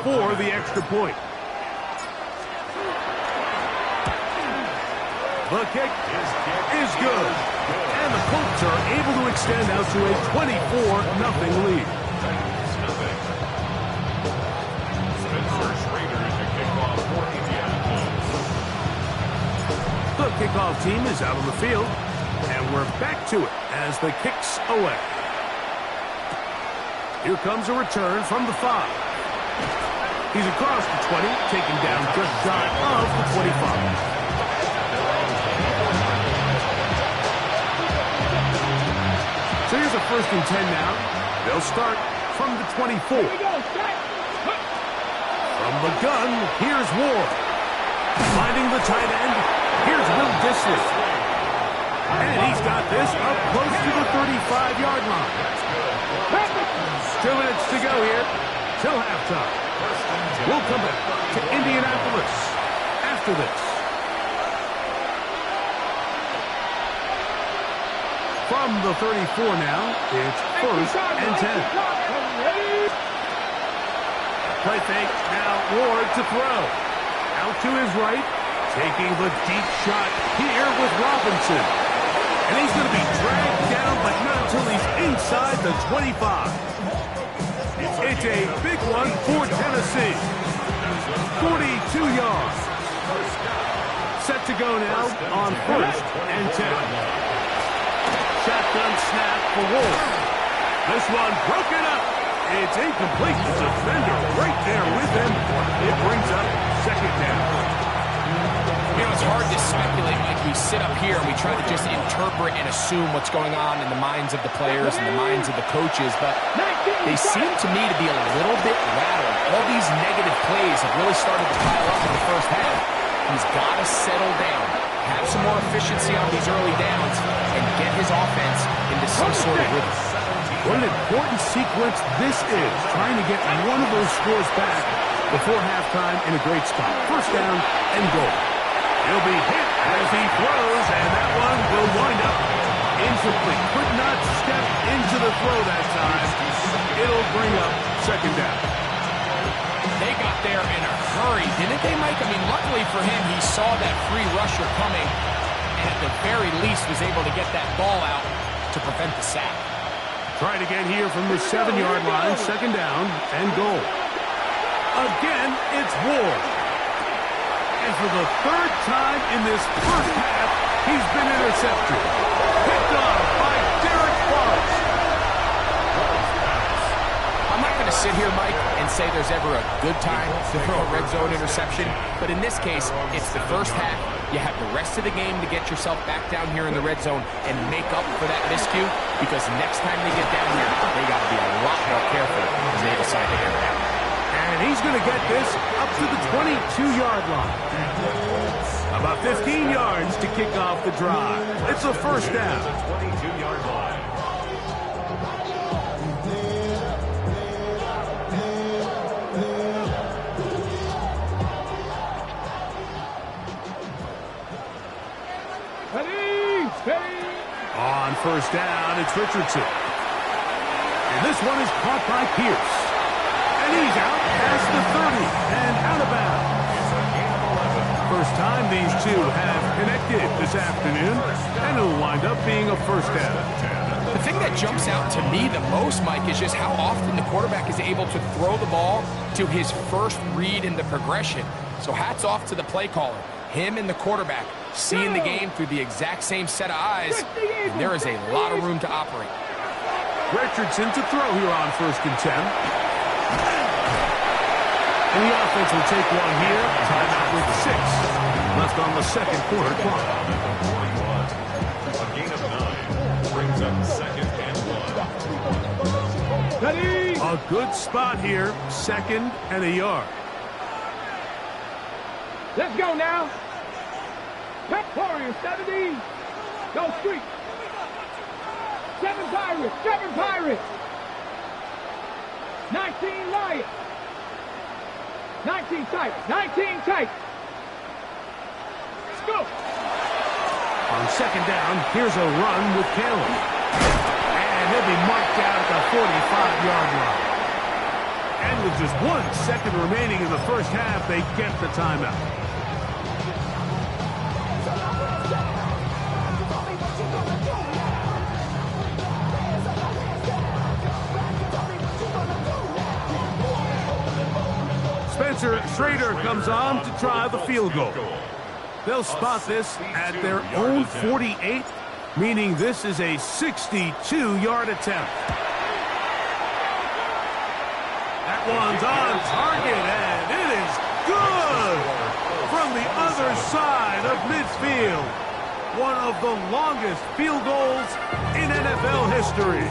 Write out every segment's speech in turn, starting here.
for the extra point. The kick is good. And the Colts are able to extend out to a 24-0 lead. The kickoff team is out on the field, and we're back to it as the kick's away. Here comes a return from the 5. He's across the 20, taken down just shy of the 25. So here's a 1st and 10 now. They'll start from the 24. From the gun, here's Ward. Finding the tight end, here's Will Dissly. And he's got this up close to the 35-yard line. 2 minutes to go here till halftime. We'll come back to Indianapolis after this. From the 34 now, it's 1st and 10. Play fake, now Ward to throw. Out to his right, taking the deep shot here with Robinson. And he's going to be dragged down, but not until he's inside the 25. It's a big one for Tennessee. 42 yards. Set to go now on 1st and 10. Shotgun snap for Ward. This one broken up. It's incomplete. The defender right there with him. It brings up 2nd down. You know, it's hard to speculate, Mike. We sit up here and we try to just interpret and assume what's going on in the minds of the players and the minds of the coaches, but they seem to me to be a little bit rattled. All these negative plays have really started to pile up in the 1st half. He's got to settle down, have some more efficiency on these early downs, and get his offense into some sort of rhythm. What an important sequence this is, trying to get one of those scores back before halftime in a great spot. 1st down and goal. He'll be hit as he throws, and that one will wind up incomplete. Could not step into the throw that time. It'll bring up 2nd down. They got there in a hurry, didn't they, Mike? I mean, luckily for him, he saw that free rusher coming, and at the very least was able to get that ball out to prevent the sack. Trying again here from the 7-yard line, 2nd down and goal. Again, it's Ward. And for the 3rd time in this 1st half, he's been intercepted. Picked off by Derek Forrest. I'm not going to sit here, Mike, and say there's ever a good time to throw a red zone interception, but in this case, it's the 1st half. You have the rest of the game to get yourself back down here in the red zone and make up for that miscue, because next time they get down here, they got to be a lot more careful when they decide to air it out. And he's going to get this up to the 22-yard line. About 15 yards to kick off the drive. It's a 1st down. 22-yard line. On 1st down, it's Richardson. And this one is caught by Pierce. And he's out past the 30 and out of bounds. First time these two have connected this afternoon, and it'll wind up being a 1st down. The thing that jumps out to me the most, Mike, is just how often the quarterback is able to throw the ball to his first read in the progression. So hats off to the play caller. Him and the quarterback seeing the game through the exact same set of eyes, and there is a lot of room to operate. Richardson to throw here on 1st and 10. And the offense will take one here. Timeout with 6 left on the 2nd quarter clock. A gain of 9 brings up 2nd and 1. A good spot here. 2nd and a yard. Let's go now. Pep Warriors, 17. Go Street. 7 Pirates. 7 Pirates. 19 Lions. 19 Titans. 19 Titans. Let's go. On 2nd down, here's a run with Caleb. And he'll be marked out at the 45-yard line. And with just 1 second remaining in the first half, they get the timeout. Spencer Schrader comes on to try the field goal. They'll spot this at their own 48, meaning this is a 62-yard attempt. That one's on target, and it is good from the other side of midfield. One of the longest field goals in NFL history.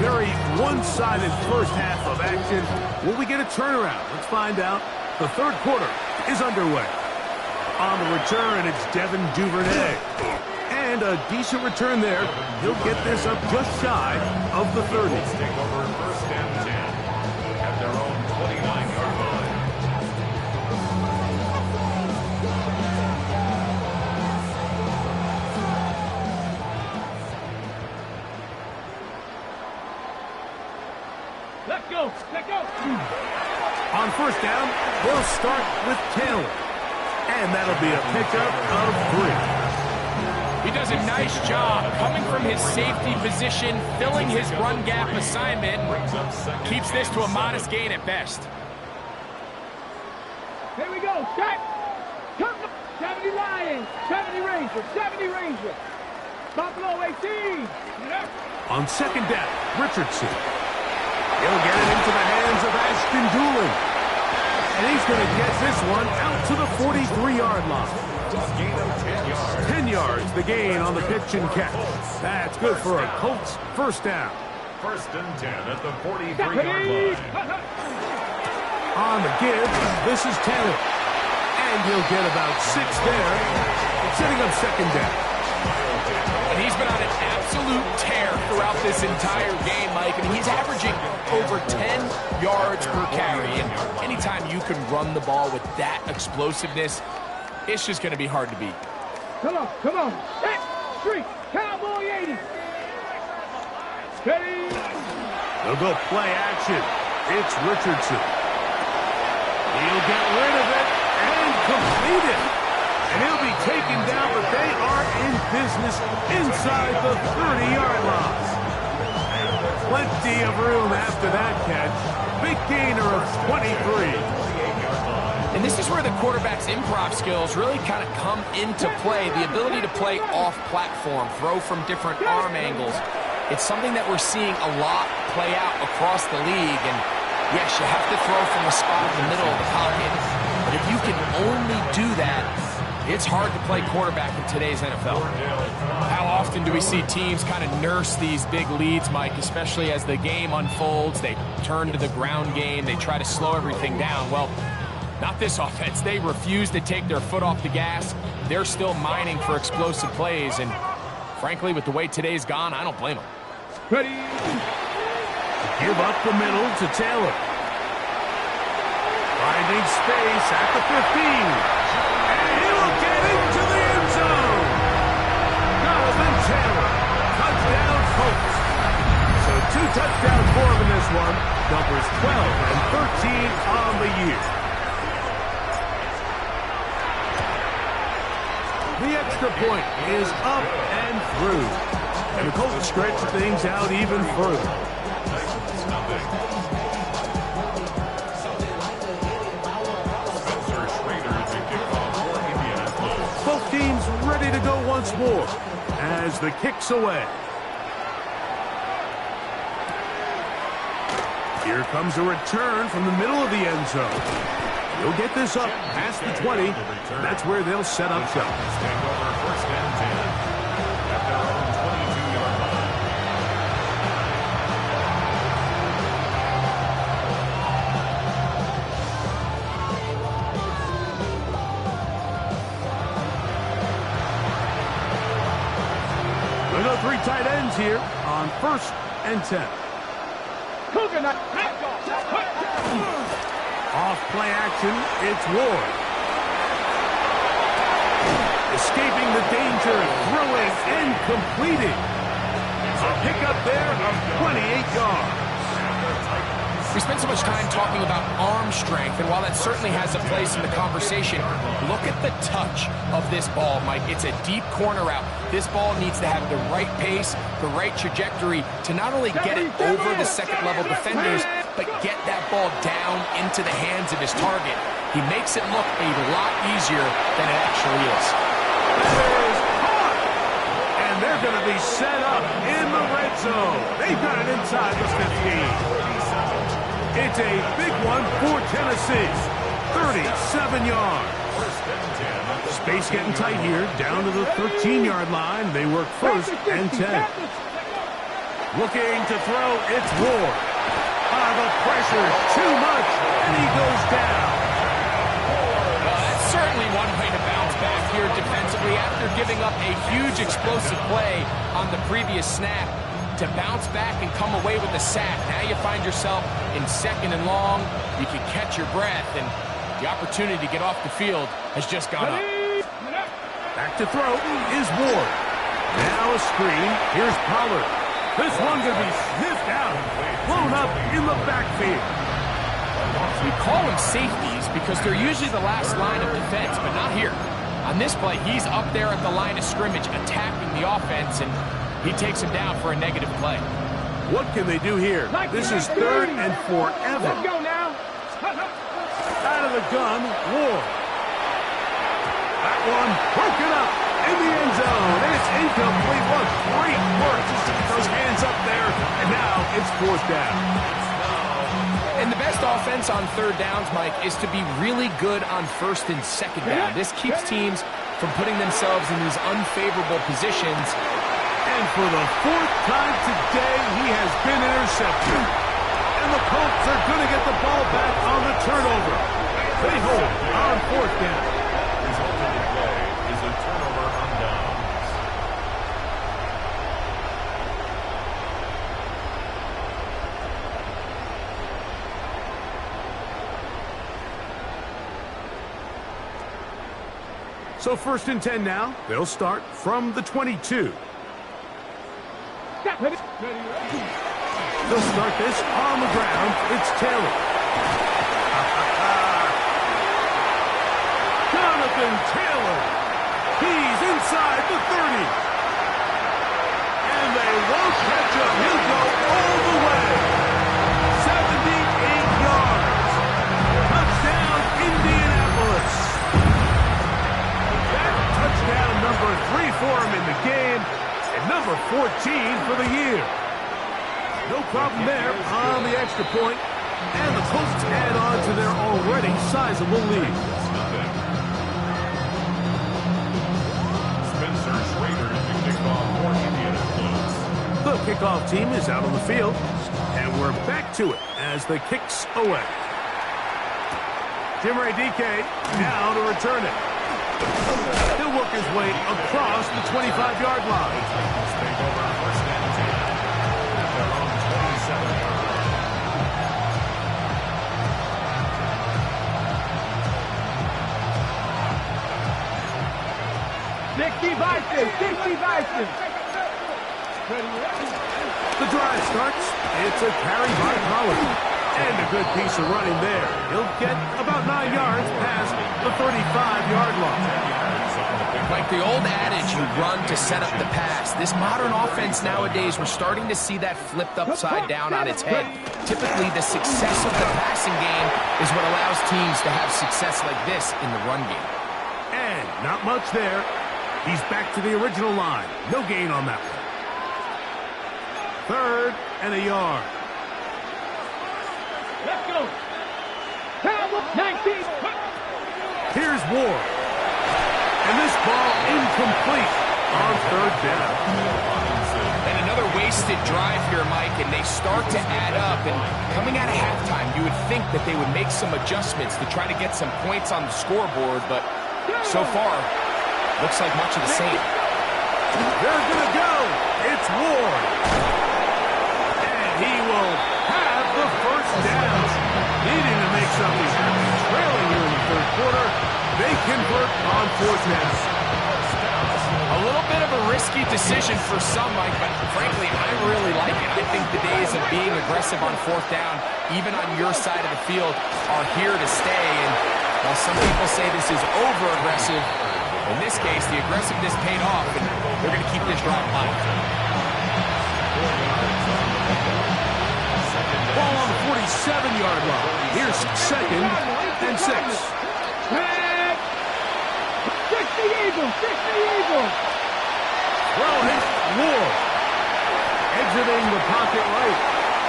Very one-sided first half of action. Will we get a turnaround? Let's find out. The third quarter is underway. On the return, it's Devin Duvernay. And a decent return there. He'll get this up just shy of the 30. Take over first and 10 at their own 29-yard line. Let's go. Let's go. On first down, we'll start with Taylor. And that'll be a pickup of 3. He does a nice job coming from his safety position, filling his run gap assignment. Keeps this to a modest gain at best. Here we go. Set. 70 Lions. 70 Rangers. 70 Rangers. Buffalo 18. On second down, Richardson. He'll get it into the hands of Ashton Doolin. And he's going to get this one out to the 43-yard line. Gain of 10 yards. 10 yards, the gain on the pitch and catch. That's good for a Colts first down. First and 10 at the 43-yard line. On the give, this is Taylor. And he'll get about 6 there, setting up second down. And he's been on an absolute tear throughout this entire game, Mike. I mean, he's averaging over 10 yards per carry. And anytime you can run the ball with that explosiveness, it's just going to be hard to beat. Come on, come on. Set, street, Cowboy 80. Steady. They'll go play action. It's Richardson. He'll get rid of it and complete it. And he'll be taken down, but they are in business inside the 30-yard line. Plenty of room after that catch. Big gainer of 23. And this is where the quarterback's improv skills really kind of come into play. The ability to play off-platform, throw from different arm angles. It's something that we're seeing a lot play out across the league. And yes, you have to throw from a spot in the middle of the pocket. But if you can only do that, it's hard to play quarterback in today's NFL. How often do we see teams kind of nurse these big leads, Mike, especially as the game unfolds? They turn to the ground game. They try to slow everything down. Well, not this offense. They refuse to take their foot off the gas. They're still mining for explosive plays. And frankly, with the way today's gone, I don't blame them. Ready. Give up the middle to Taylor. Finding space at the 15. And he will get into the end zone. Jonathan Taylor. Touchdown, Colts. So 2 touchdowns for him in this one. Numbers 12 and 13 on the year. The extra point is up and through. And the Colts stretch things out even further. Spencer Schrader to kick off for Indianapolis. Both teams ready to go once more as the kick's away. Here comes a return from the middle of the end zone. He'll get this up past the 20. That's where they'll set up shop. Take over first and 10 at their own 22-yard line. We'll go 3 tight ends here on first and 10. Coconut. Let's Off play action, it's Ward. Escaping the danger, throwing and completing. A pickup there of 28 yards. We spent so much time talking about arm strength, and while that certainly has a place in the conversation, look at the touch of this ball, Mike. It's a deep corner route. This ball needs to have the right pace, the right trajectory to not only get it over the second-level defenders, but get that ball down into the hands of his target. He makes it look a lot easier than it actually is. That is caught! And they're going to be set up in the red zone. They've got it inside the 15. It's a big one for Tennessee. 37 yards. Space getting tight here. Down to the 13-yard line. They work first and 10. Looking to throw. It's Ward. The pressure's too much, and he goes down. Well, that's certainly one way to bounce back here defensively after giving up a huge explosive play on the previous snap. To bounce back and come away with a sack. Now you find yourself in second and long. You can catch your breath, and the opportunity to get off the field has just gone up. Back to throw is Ward. Now a screen. Here's Pollard. This one going to be sniffed out. Blown up in the backfield. We call them safeties because they're usually the last line of defense, but not here. On this play, he's up there at the line of scrimmage attacking the offense, and he takes him down for a negative play. What can they do here? This is third and forever. Let's go now. Out of the gun, Ward. That one broken up in the end zone. It's incomplete. What great work just to get those hands up there. And now it's fourth down. And the best offense on third downs, Mike, is to be really good on first and second down. This keeps teams from putting themselves in these unfavorable positions. And for the fourth time today, he has been intercepted. And the Colts are going to get the ball back on the turnover. They hold on fourth down. His ultimate play is a turnover on downs. So first and 10 now. They'll start from the 22. They'll start this on the ground. It's Taylor. Jonathan Taylor. He's inside the 30. And they won't catch him. He'll go all the way. 78 yards. Touchdown, Indianapolis. That touchdown number 3 for him in the game. Number 14 for the year. No problem there on the extra point, and the Colts add on to their already sizable lead. Spencer Schrader is the kickoff for Indianapolis. The kickoff team is out on the field, and we're back to it as the kicks away. Jimmy DK now to return it. He'll work his way across the 25-yard line. Take over first and 10. They're on 27 60-Vikings. The drive starts. It's a carry by Pollard. And a good piece of running there. He'll get about 9 yards past the 35-yard line. Like the old adage, you run to set up the pass. This modern offense nowadays, we're starting to see that flipped upside down on its head. Typically, the success of the passing game is what allows teams to have success like this in the run game. And not much there. He's back to the original line. No gain on that one. Third and a yard. Let's go. 19. Here's Ward. And this ball incomplete on third down. And another wasted drive here, Mike, and they start to add up. And coming out of halftime, you would think that they would make some adjustments to try to get some points on the scoreboard, but so far, looks like much of the same. They're going to go. It's Ward. And he will have the first down. Needing to make something happen. Trailing here in the third quarter. They convert on fourth down. think the days of being aggressive on fourth down, even on your side of the field, are here to stay. And while some people say this is over-aggressive, in this case, the aggressiveness paid off, and they're going to keep this drive alive. Ball on the 47-yard line. Here's 2nd and 6. 60 Eagles, 60 Eagles. Throwing, Ward. Exiting the pocket right.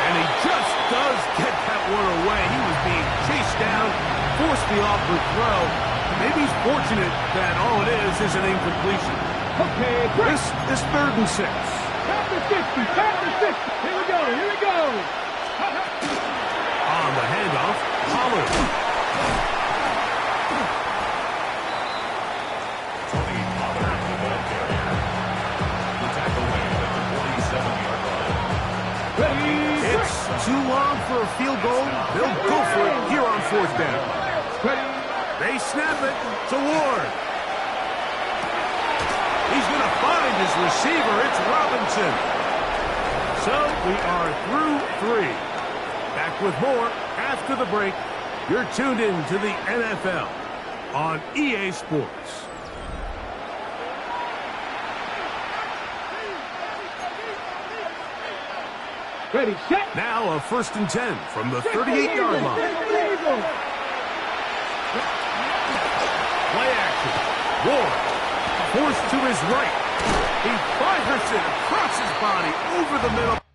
And he just does get that one away. He was being chased down, forced the awkward throw. Maybe he's fortunate that all it is an incompletion. Okay, This 3rd and 6. Tap the 50, tap the 50. Here we go, here we go. On the handoff, Pollard. Tony Pollard, the ball carrier. The tackle made at the 47-yard line. It's too long for a field goal. They'll go for it here on 4th down. They snap it to Ward. He's going to find his receiver. It's Robinson. So we are through 3. Back with more after the break. You're tuned in to the NFL on EA Sports. Ready, set. Now a 1st and 10 from the 38-yard line. Play action. Ward forced to his right. He fires it across his body over the middle.